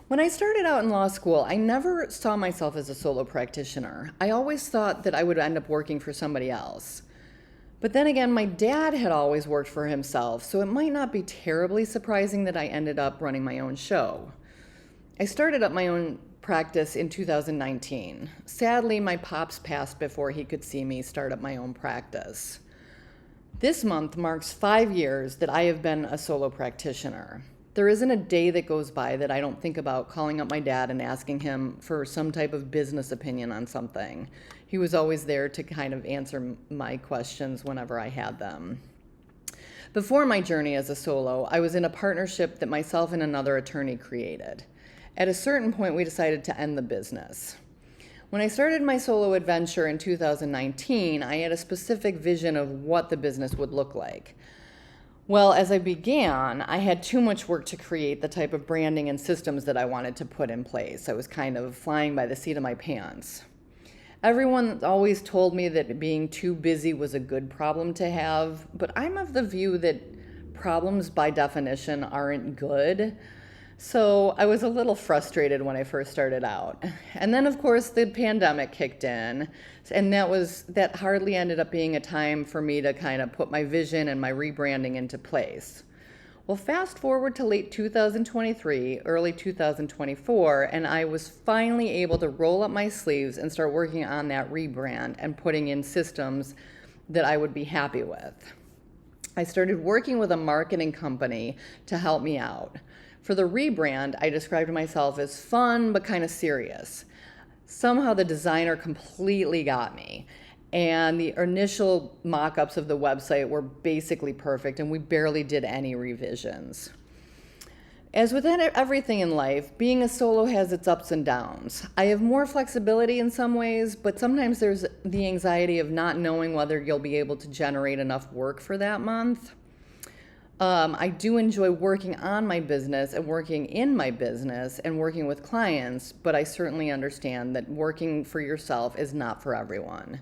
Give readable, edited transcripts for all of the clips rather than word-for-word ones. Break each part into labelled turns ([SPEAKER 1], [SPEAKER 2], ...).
[SPEAKER 1] When I started out in law school, I never saw myself as a solo practitioner. I always thought that I would end up working for somebody else. But then again, my dad had always worked for himself, so it might not be terribly surprising that I ended up running my own show. I started up my own practice in 2019. Sadly, my pops passed before he could see me start up my own practice. This month marks 5 years that I have been a solo practitioner. There isn't a day that goes by that I don't think about calling up my dad and asking him for some type of business opinion on something. He was always there to kind of answer my questions whenever I had them. Before my journey as a solo, I was in a partnership that myself and another attorney created. At a certain point, we decided to end the business. When I started my solo adventure in 2019, I had a specific vision of what the business would look like. Well, as I began, I had too much work to create the type of branding and systems that I wanted to put in place. I was kind of flying by the seat of my pants. Everyone always told me that being too busy was a good problem to have, but I'm of the view that problems by definition aren't good. So I was a little frustrated when I first started out. And then of course the pandemic kicked in, and that hardly ended up being a time for me to kind of put my vision and my rebranding into place. Well, fast forward to late 2023, early 2024, and I was finally able to roll up my sleeves and start working on that rebrand and putting in systems that I would be happy with. I started working with a marketing company to help me out. For the rebrand, I described myself as fun but kind of serious. Somehow the designer completely got me. And the initial mock-ups of the website were basically perfect, and we barely did any revisions. As with everything in life, being a solo has its ups and downs. I have more flexibility in some ways, but sometimes there's the anxiety of not knowing whether you'll be able to generate enough work for that month. I do enjoy working on my business and working in my business and working with clients, but I certainly understand that working for yourself is not for everyone.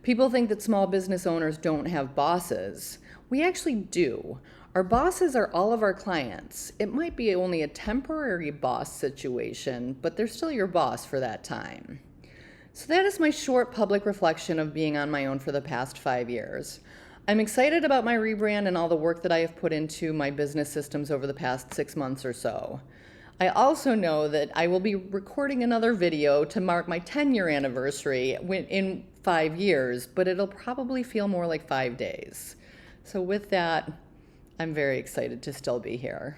[SPEAKER 1] People think that small business owners don't have bosses. We actually do. Our bosses are all of our clients. It might be only a temporary boss situation, but they're still your boss for that time. So that is my short public reflection of being on my own for the past 5 years. I'm excited about my rebrand and all the work that I have put into my business systems over the past 6 months or so. I also know that I will be recording another video to mark my 10-year anniversary in 5 years, but it'll probably feel more like 5 days. So with that, I'm very excited to still be here.